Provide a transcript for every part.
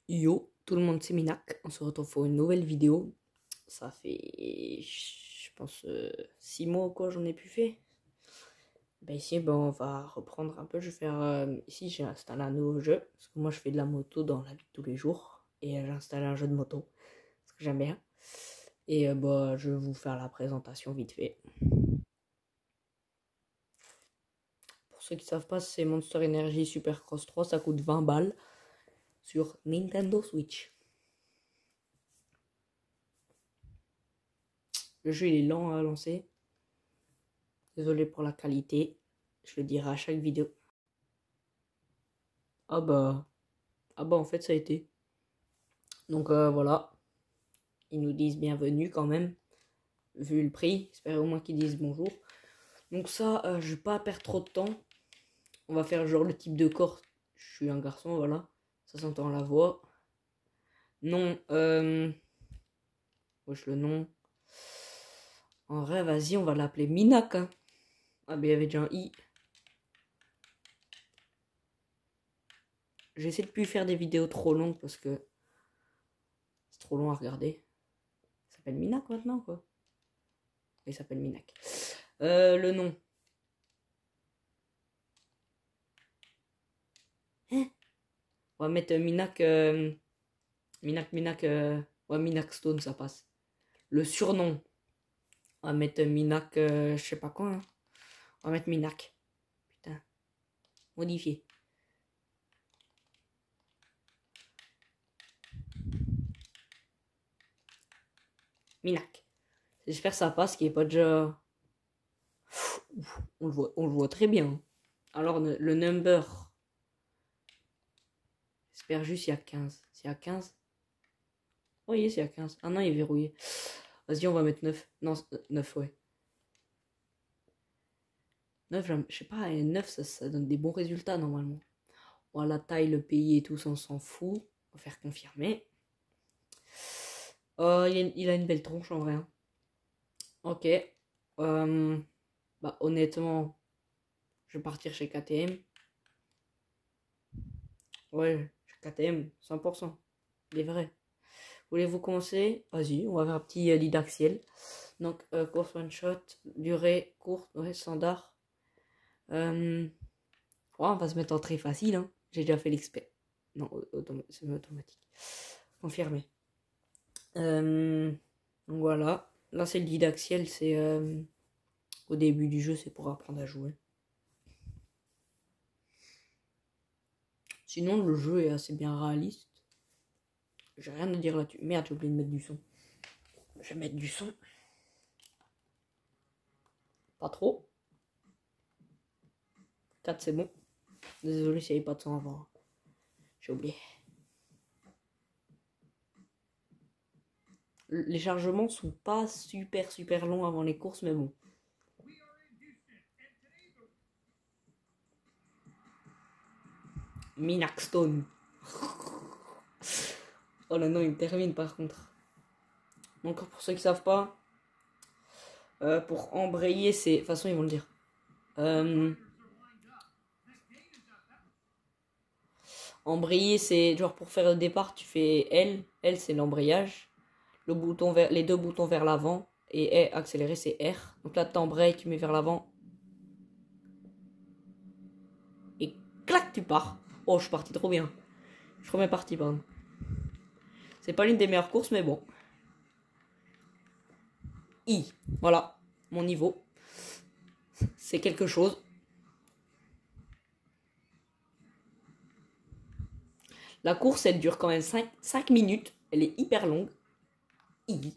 Yo, tout le monde, c'est Minak. On se retrouve pour une nouvelle vidéo. Ça fait, je pense, 6 mois quoi j'en ai plus fait. Ben ici, on va reprendre un peu. Je vais faire, ici, j'ai installé un nouveau jeu. Parce que moi, je fais de la moto dans la vie de tous les jours. Et j'ai installé un jeu de moto. Parce que j'aime bien. Et je vais vous faire la présentation vite fait. Pour ceux qui savent pas, c'est Monster Energy Supercross 3. Ça coûte 20 balles sur Nintendo Switch. Le jeu il est lent à lancer. Désolé pour la qualité. Je le dirai à chaque vidéo. Ah bah en fait ça a été. Donc voilà. Ils nous disent bienvenue quand même. Vu le prix. J'espère au moins qu'ils disent bonjour. Donc ça, je vais pas perdre trop de temps. On va faire genre le type de corps. Je suis un garçon, voilà. Ça s'entend à la voix. Non, wesh le nom. En vrai, vas-y, on va l'appeler Minak. Hein. Ah, mais il y avait déjà un I. J'essaie de plus faire des vidéos trop longues parce que c'est trop long à regarder. Il s'appelle Minak maintenant, quoi. Il s'appelle Minak. Le nom. Hein, on va mettre Minak. Minak. Ouais, Minak Stone, ça passe. Le surnom. On va mettre Minak. Je sais pas quoi. Hein. On va mettre Minak. Putain. Modifié. Minak. J'espère que ça passe, qu'il n'y ait pas déjà. On le voit très bien. Alors, le number. J'espère juste qu'il y a 15. S'il y a 15. Oui, c'est à 15. Ah non, il est verrouillé. Vas-y, on va mettre 9. Non, 9, ouais. 9, je sais pas, 9, ça donne des bons résultats normalement. Bon, la taille, le pays et tout, ça, on s'en fout. On va faire confirmer. Il a une belle tronche en vrai. Hein. Ok. Honnêtement, je vais partir chez KTM. Ouais, chez KTM, 100%. Il est vrai. Voulez-vous commencer? Vas-y, on va faire un petit lead axial. Donc, course one shot, durée courte, ouais, standard. Ouais, on va se mettre en très facile. Hein. J'ai déjà fait l'expert. Non, c'est automatique. Confirmé. Donc voilà. Là, c'est le guide axial. C'est au début du jeu, c'est pour apprendre à jouer. Sinon, le jeu est assez bien réaliste. J'ai rien à dire là-dessus. Merde, j'ai oublié de mettre du son. Je vais mettre du son. Pas trop. 4, c'est bon. Désolé s'il n'y avait pas de son avant. J'ai oublié. Les chargements sont pas super longs avant les courses, mais bon. Minaxstone. Oh là non, il termine par contre. Donc pour ceux qui savent pas, pour embrayer, c'est... De toute façon, ils vont le dire. Embrayer, c'est genre pour faire le départ, tu fais L. L, c'est l'embrayage. Les deux boutons vers l'avant. Et accélérer, c'est R. Donc là, t'embrayes, tu mets vers l'avant. Et clac, tu pars. Oh, je suis parti trop bien. Je suis trop bien parti, pardon. C'est pas l'une des meilleures courses, mais bon. I. Voilà, mon niveau. C'est quelque chose. La course, elle dure quand même 5 minutes. Elle est hyper longue. I.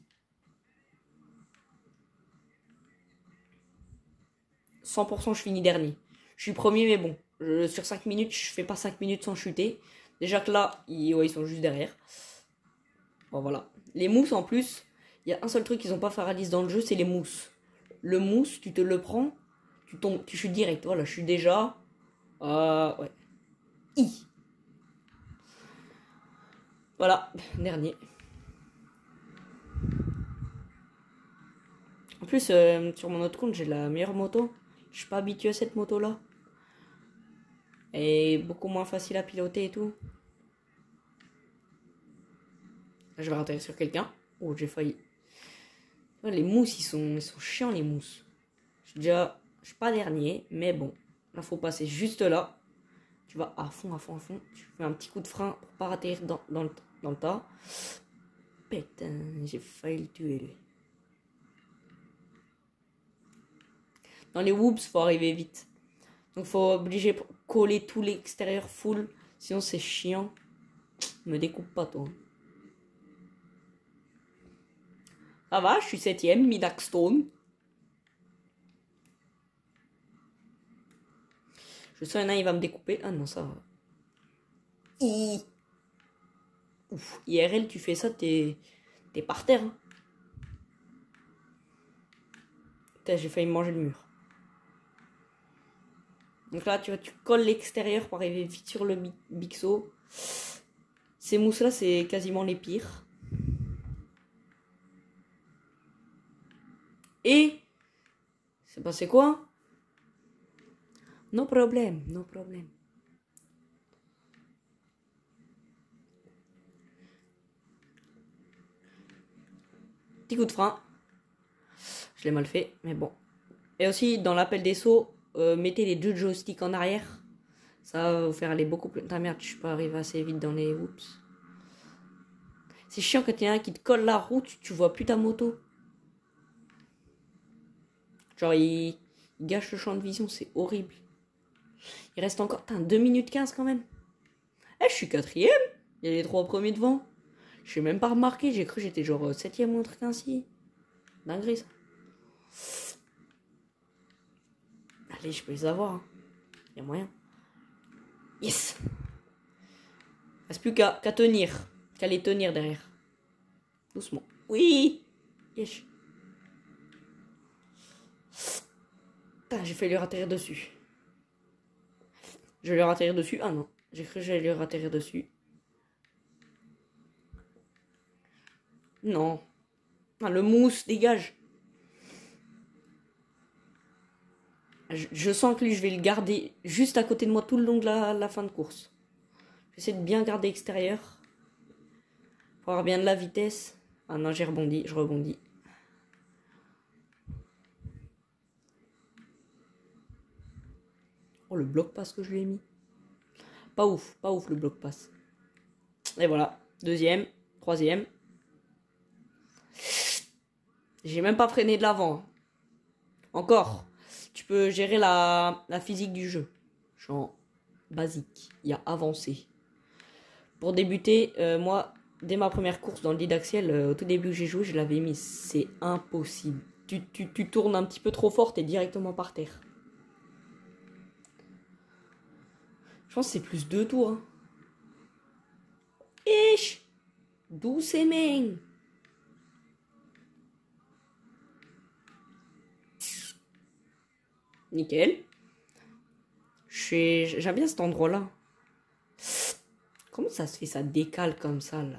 100% je finis dernier. Je suis premier, mais bon. Sur 5 minutes, je fais pas 5 minutes sans chuter. Déjà que là, ils sont juste derrière. Bon, voilà. Les mousses, en plus, il y a un seul truc qu'ils ont pas fait réaliser dans le jeu, c'est les mousses. Le mousse, tu te le prends, tu tombes, tu chutes direct. Voilà, je suis déjà... ouais. I. Voilà, dernier. En plus, sur mon autre compte, j'ai la meilleure moto. Je suis pas habitué à cette moto-là. Elle est beaucoup moins facile à piloter et tout. Je vais atterrir sur quelqu'un. Oh, j'ai failli. Ouais, les mousses, ils sont chiants, les mousses. Je suis pas dernier, mais bon. Là, faut passer juste là. Tu vas à fond, à fond, à fond. Tu fais un petit coup de frein pour pas atterrir dans le tas. Putain, j'ai failli le tuer, lui. Dans les whoops, faut arriver vite. Donc, faut obliger pour coller tout l'extérieur full. Sinon, c'est chiant. Me découpe pas, toi. Ça va, je suis 7ème, Midaxstone. Je sens un, il va me découper. Ah non, ça va. Ouf, IRL, tu fais ça, t'es par terre. Hein. Putain, j'ai failli me manger le mur. Donc là, tu vois, tu colles l'extérieur pour arriver vite sur le bixo. Ces mousses-là, c'est quasiment les pires. Et c'est passé quoi? No problème, no problème. Petit coup de frein. Je l'ai mal fait, mais bon. Et aussi, dans l'appel des sauts, mettez les 2 joysticks en arrière. Ça va vous faire aller beaucoup plus... Ah merde, je suis pas arrivé assez vite dans les whoops. C'est chiant quand il y a un qui te colle la route, tu vois plus ta moto. Genre, il gâche le champ de vision, c'est horrible. Il reste encore... Putain, 2 minutes 15 quand même. Eh, je suis 4ème. Il y a les 3 premiers devant. Je suis même pas remarqué, j'ai cru que j'étais genre 7ème ou un truc ainsi. Dinguerie, ça. Allez, je peux les avoir. Hein. Y a moyen. Yes. Reste plus qu'à tenir. Qu'à les tenir derrière. Doucement. Oui. Yes. Putain, j'ai failli leur atterrir dessus. Je vais leur atterrir dessus. Ah non. J'ai cru que j'allais leur atterrir dessus. Non. Ah, le mousse, dégage. Je sens que lui, je vais le garder juste à côté de moi tout le long de la fin de course. J'essaie de bien garder extérieur. Pour avoir bien de la vitesse. Ah non, j'ai rebondi, je rebondis. Oh, le bloc pass que je lui ai mis. Pas ouf le bloc pass. Et voilà, 2ème, 3ème. J'ai même pas freiné de l'avant. Encore. Tu peux gérer la physique du jeu. Genre basique. Il y a avancé. Pour débuter, moi, dès ma première course dans le Didaxiel, au tout début que j'ai joué, je l'avais mis. C'est impossible. Tu tournes un petit peu trop fort, t'es directement par terre. Je pense que c'est plus 2 tours. Hein. Ish! Doucement! Nickel. J'aime bien cet endroit-là. Comment ça se fait, ça décale comme ça, là?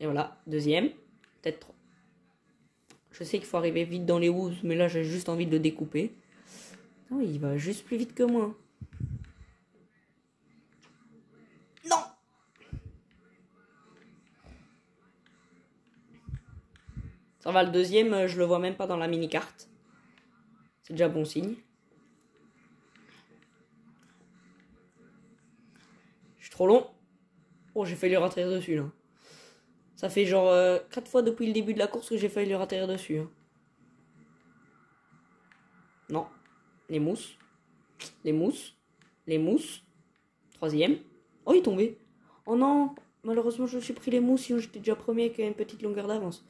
Et voilà, 2ème. Peut-être 3. Je sais qu'il faut arriver vite dans les woods, mais là, j'ai juste envie de le découper. Oh, il va juste plus vite que moi. Non! Ça va, le 2ème, je le vois même pas dans la mini-carte. C'est déjà bon signe. Je suis trop long. Oh, j'ai failli lui atterrir dessus, là. Ça fait genre 4 fois depuis le début de la course que j'ai failli lui atterrir dessus. Hein. Non. Les mousses. Les mousses. Les mousses. 3ème. Oh, il est tombé. Oh non. Malheureusement, je me suis pris les mousses, sinon j'étais déjà premier avec une petite longueur d'avance.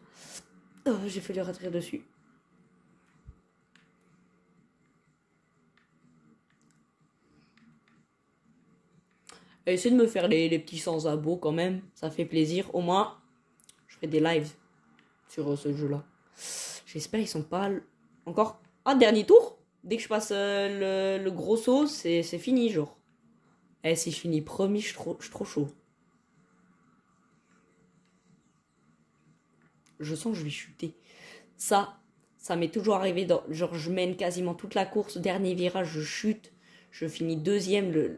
Oh, j'ai failli lui atterrir dessus. Essayez de me faire les petits sans-abos quand même. Ça fait plaisir. Au moins, je ferai des lives sur ce jeu-là. J'espère qu'ils sont pas... Encore... Ah, dernier tour. Dès que je passe le gros saut, c'est fini, genre. Eh, si je finis premier, je suis trop chaud. Je sens que je vais chuter. Ça m'est toujours arrivé. Genre, je mène quasiment toute la course. Dernier virage, je chute. Je finis 2ème.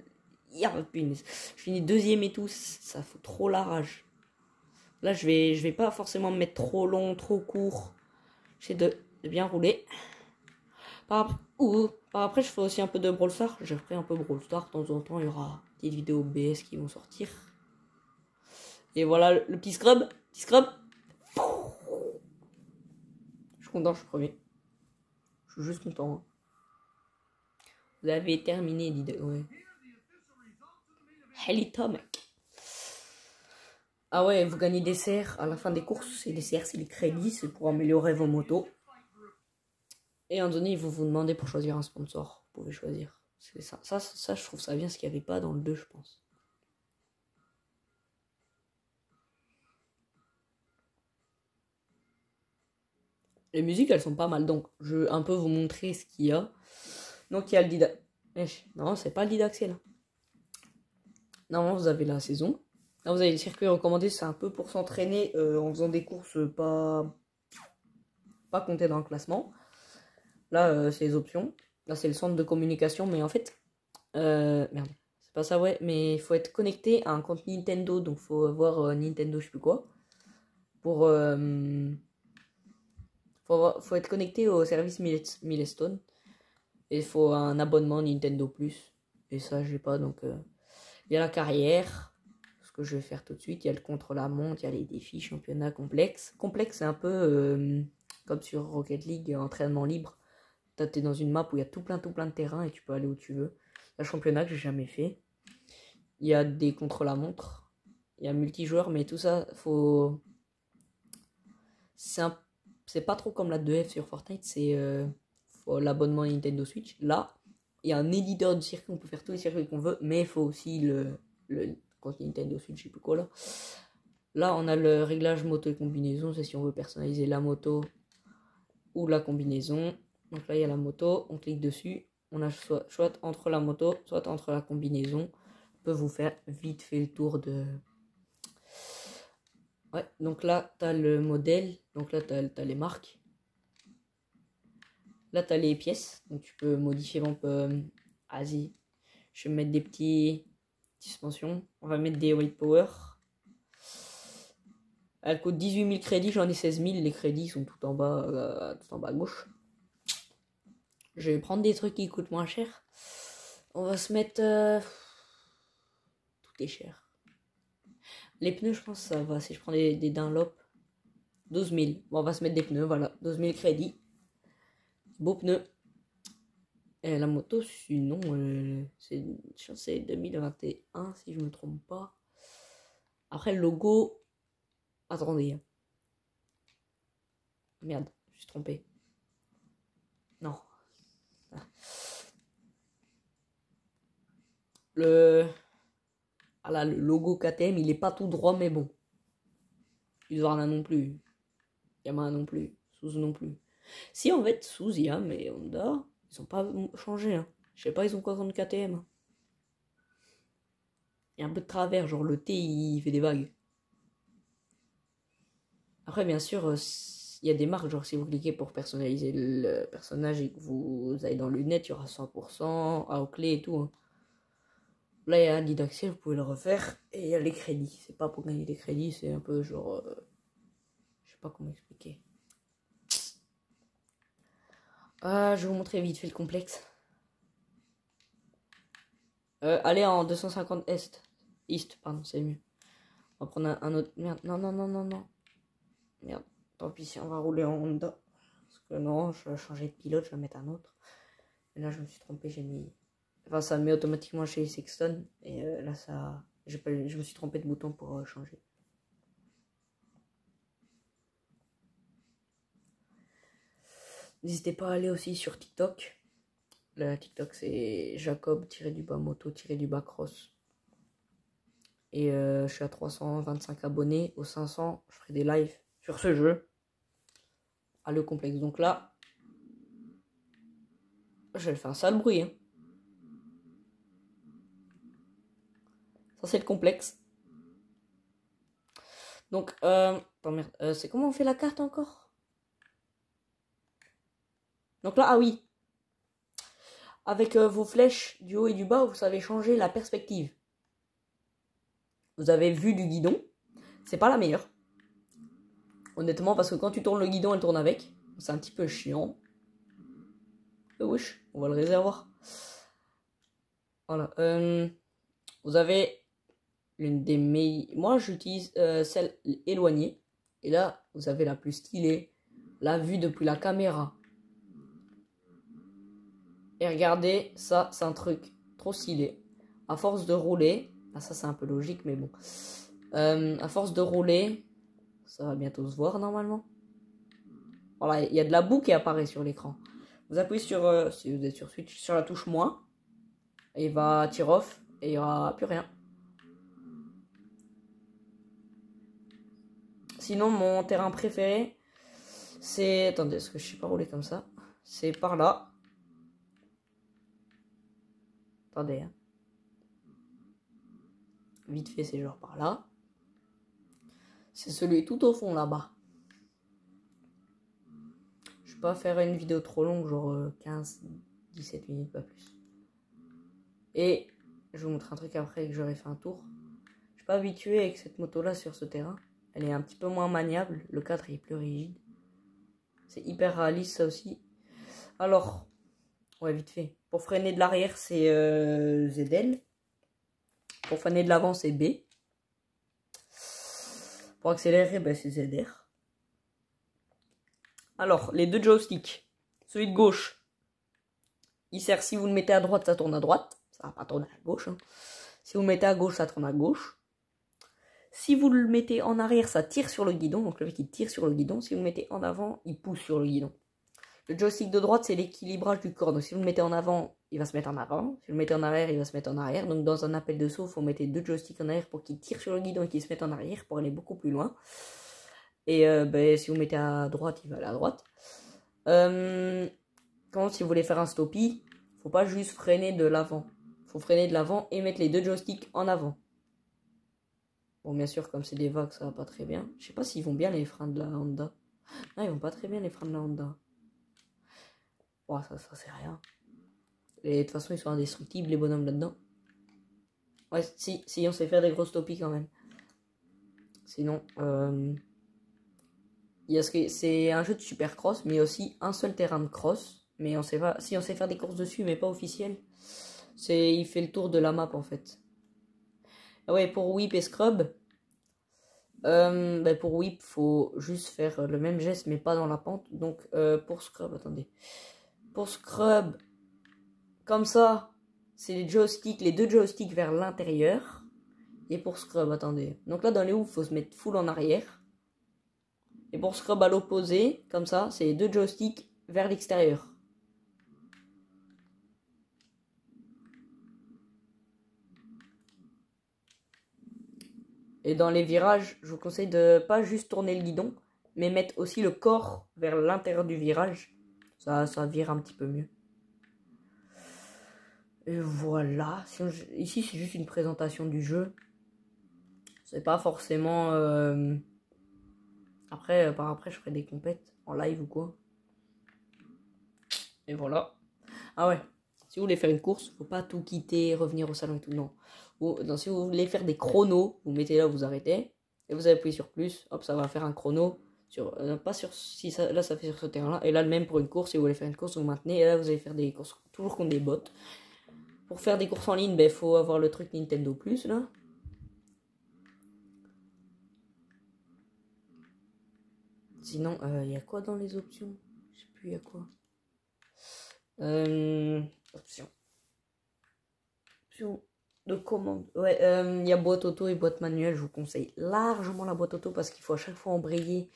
Je finis 2ème et tout. Ça fout trop la rage. Là, je vais pas forcément me mettre trop long, trop court. J'essaie de bien rouler. Par après, je fais aussi un peu de Brawl Stars. J'ai repris un peu Brawl Stars. De temps en temps, il y aura des vidéos BS qui vont sortir. Et voilà le petit scrub. Petit scrub. Je suis content, je suis premier. Je suis juste content. Hein. Vous avez terminé l'idée. Ouais. Helita, mec. Ah ouais, vous gagnez des CR à la fin des courses. Et les CR, c'est les crédits. C'est pour améliorer vos motos. Et à un moment donné, vous vous demandez pour choisir un sponsor. Vous pouvez choisir. C'est ça. Ça, je trouve ça bien, ce qu'il n'y avait pas dans le 2, je pense. Les musiques, elles sont pas mal. Donc, je vais un peu vous montrer ce qu'il y a. Donc, il y a le Didaxiel. Non, c'est pas le Didaxiel. Normalement, vous avez la saison. Là, vous avez le circuit recommandé. C'est un peu pour s'entraîner en faisant des courses pas comptées dans le classement. Là, c'est les options. Là, c'est le centre de communication. Mais en fait, merde. C'est pas ça, ouais. Mais il faut être connecté à un compte Nintendo. Donc, il faut avoir Nintendo, je sais plus quoi. Pour... faut être connecté au service Milestone. Et il faut un abonnement Nintendo Plus. Et ça, j'ai pas. Donc, il y a la carrière. Ce que je vais faire tout de suite. Il y a le contre-la-montre. Il y a les défis, championnat complexe. Complexe, c'est un peu comme sur Rocket League, entraînement libre. T'es dans une map où il y a tout plein de terrain et tu peux aller où tu veux. Le championnat que j'ai jamais fait. Il y a des contre-la-montre. Il y a multijoueur, mais tout ça, faut. C'est pas trop comme la 2F sur Fortnite, c'est l'abonnement Nintendo Switch. Là, il y a un éditeur de circuit, on peut faire tous les circuits qu'on veut, mais il faut aussi le compte Nintendo Switch, je sais plus quoi là. Là, on a le réglage moto et combinaison, c'est si on veut personnaliser la moto ou la combinaison. Donc là, il y a la moto, on clique dessus, on a soit entre la moto, soit entre la combinaison. On peut vous faire vite fait le tour de... Ouais, donc là, tu as le modèle. Donc là, tu as les marques. Là, tu as les pièces. Donc tu peux modifier. Vas-y. Je vais mettre des petits suspensions. On va mettre des weight power. Elle coûte 18 000 crédits. J'en ai 16 000. Les crédits sont tout en bas à gauche. Je vais prendre des trucs qui coûtent moins cher. On va se mettre... Tout est cher. Les pneus, je pense que ça va. Si je prends des Dunlop, 12 000. Bon, on va se mettre des pneus, voilà. 12 000 crédits. Beaux pneus. Et la moto, sinon, c'est 2021, si je me trompe pas. Après, le logo... Attendez. Merde, je suis trompé. Non. Ah là, le logo KTM, il est pas tout droit, mais bon. Husqvarna non plus. Yamaha non plus. Suzu non plus. Si, en fait, Suzy, hein, mais Honda, ils ont pas changé. Hein. Je sais pas, ils ont quoi contre KTM. Il y a un peu de travers, genre le T, il fait des vagues. Après, bien sûr, il y a des marques, genre si vous cliquez pour personnaliser le personnage et que vous allez dans lunettes, il y aura 100%, à clé et tout. Hein. Là, il y a un Didaxiel, vous pouvez le refaire. Et il y a les crédits. C'est pas pour gagner des crédits, c'est un peu genre... je sais pas comment expliquer. Je vais vous montrer vite fait le complexe. Allez en 250 East, pardon, c'est mieux. On va prendre un autre... Merde, non. Merde, tant pis si on va rouler en Honda. Parce que non, je vais changer de pilote, je vais mettre un autre. Et là, je me suis trompé, j'ai mis... Enfin, ça me met automatiquement chez Sexton. Et là, ça... Je me suis trompé de bouton pour changer. N'hésitez pas à aller aussi sur TikTok. Le TikTok, c'est Jacob-moto-cross. Et je suis à 325 abonnés. Aux 500, je ferai des lives sur ce jeu. À le complexe. Donc là, je vais faire un sale bruit. Hein. Ça, c'est le complexe. Donc, c'est comment on fait la carte encore? Donc là, ah oui. Avec vos flèches du haut et du bas, vous savez changer la perspective. Vous avez vu du guidon. C'est pas la meilleure. Honnêtement, parce que quand tu tournes le guidon, elle tourne avec. C'est un petit peu chiant. Wesh, on va le réservoir. Voilà. Vous avez l'une des meilleures. Moi, j'utilise celle éloignée. Et là, vous avez la plus stylée. La vue depuis la caméra. Et regardez, ça, c'est un truc trop stylé. À force de rouler. Ah, ça, c'est un peu logique, mais bon. À force de rouler. Ça va bientôt se voir, normalement. Voilà, il y a de la boue qui apparaît sur l'écran. Vous appuyez sur, si vous êtes sur Switch, sur la touche moins. Et il va tirer off. Et il n'y aura plus rien. Sinon, mon terrain préféré, c'est... Attendez, est-ce que je sais pas rouler comme ça? C'est par là. Attendez. Hein. Vite fait, c'est genre par là. C'est celui tout au fond, là-bas. Je vais pas faire une vidéo trop longue, genre 15-17 minutes, pas plus. Et je vais vous montrer un truc après que j'aurai fait un tour. Je suis pas habitué avec cette moto-là sur ce terrain. Elle est un petit peu moins maniable. Le cadre est plus rigide. C'est hyper réaliste, ça aussi. Alors, ouais, vite fait. Pour freiner de l'arrière, c'est ZL. Pour freiner de l'avant, c'est B. Pour accélérer, ben, c'est ZR. Alors, les deux joysticks. Celui de gauche, il sert, si vous le mettez à droite, ça tourne à droite. Ça va pas tourner à gauche. Hein. Si vous le mettez à gauche, ça tourne à gauche. Si vous le mettez en arrière, ça tire sur le guidon. Donc le mec, il tire sur le guidon. Si vous le mettez en avant, il pousse sur le guidon. Le joystick de droite, c'est l'équilibrage du corps. Donc si vous le mettez en avant, il va se mettre en avant. Si vous le mettez en arrière, il va se mettre en arrière. Donc dans un appel de saut, il faut mettre deux joysticks en arrière pour qu'il tire sur le guidon et qu'il se mette en arrière pour aller beaucoup plus loin. Et ben, si vous mettez à droite, il va aller à droite. Quand si vous voulez faire un stoppie, faut pas juste freiner de l'avant. Faut freiner de l'avant et mettre les deux joysticks en avant. Bon, bien sûr, comme c'est des vagues, ça va pas très bien. Je sais pas s'ils vont bien les freins de la Honda. Non, ils vont pas très bien les freins de la Honda. Oh, ça c'est rien. Et de toute façon, ils sont indestructibles, les bonhommes là-dedans. Ouais, si, on sait faire des grosses topies quand même. Sinon, c'est un jeu de supercross, mais aussi un seul terrain de cross. Mais on sait pas, si on sait faire des courses dessus, mais pas officielles. Il fait le tour de la map en fait. Ah ouais, pour whip et scrub, pour whip, faut juste faire le même geste, mais pas dans la pente. Donc, pour scrub, attendez. Pour scrub, comme ça, c'est les joysticks, les deux joysticks vers l'intérieur. Et pour scrub, attendez. Donc là, dans les hoops, faut se mettre full en arrière. Et pour scrub à l'opposé, comme ça, c'est les deux joysticks vers l'extérieur. Et dans les virages, je vous conseille de pas juste tourner le guidon, mais mettre aussi le corps vers l'intérieur du virage. Ça vire un petit peu mieux. Et voilà. Ici, c'est juste une présentation du jeu. C'est pas forcément... Après, par après, je ferai des compètes en live ou quoi. Et voilà. Ah ouais. Si vous voulez faire une course, faut pas tout quitter, revenir au salon et tout. Non. Si vous voulez faire des chronos, vous mettez là, vous arrêtez. Et vous appuyez sur plus. Hop, ça va faire un chrono. Pas sur... Si ça, là, ça fait sur ce terrain-là. Et là, le même pour une course. Si vous voulez faire une course, vous maintenez. Et là, vous allez faire des courses toujours contre des bots. Pour faire des courses en ligne, il faut avoir le truc Nintendo Plus, là. Sinon, il y a quoi dans les options? Je sais plus, il y a quoi. Options. Options de commande. Ouais, il y a boîte auto et boîte manuelle. Je vous conseille largement la boîte auto parce qu'il faut à chaque fois embrayer.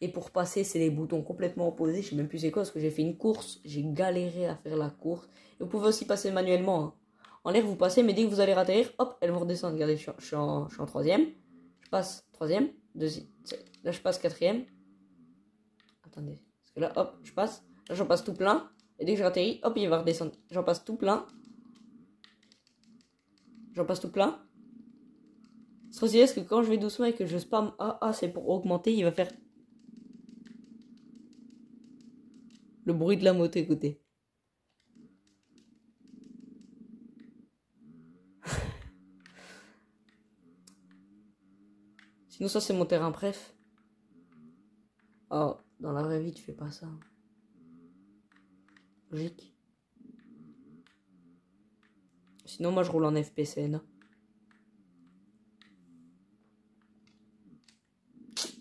Et pour passer, c'est les boutons complètement opposés. Je sais même plus c'est quoi parce que j'ai fait une course. J'ai galéré à faire la course. Et vous pouvez aussi passer manuellement. Hein. En l'air, vous passez, mais dès que vous allez atterrir, hop, elles vont redescendre. Regardez, je suis en troisième. Je passe troisième. Là, je passe quatrième. Attendez. Parce que là, hop, je passe. Là, j'en passe tout plein. Et dès que j'atterris, hop, il va redescendre. J'en passe tout plein. J'en passe tout plein. C'est trop stylé parce que quand je vais doucement et que je spam AA, c'est pour augmenter, il va faire le bruit de la moto, écoutez. Sinon, ça, c'est mon terrain, bref. Oh, dans la vraie vie, tu fais pas ça. Logique. Sinon, moi, je roule en FPCN.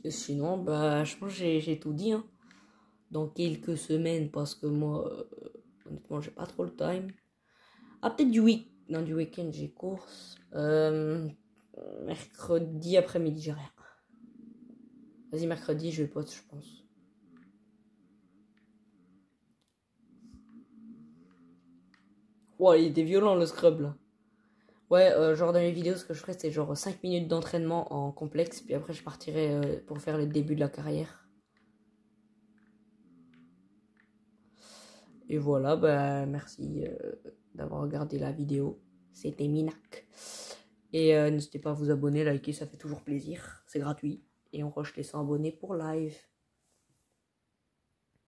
Et sinon, bah, je pense que j'ai tout dit. Hein. Dans quelques semaines, parce que moi, honnêtement, j'ai pas trop le time. Ah, peut-être du week-end, j'ai course. Mercredi après-midi, j'ai rien. Vas-y, mercredi, je vais poste, je pense. Wow, il était violent le scrub là. Ouais, genre dans les vidéos, ce que je ferais, c'est genre 5 minutes d'entraînement en complexe, puis après je partirais pour faire le début de la carrière. Et voilà, bah merci d'avoir regardé la vidéo. C'était Minak. Et n'hésitez pas à vous abonner, liker, ça fait toujours plaisir. C'est gratuit. Et on rush les 100 abonnés pour live.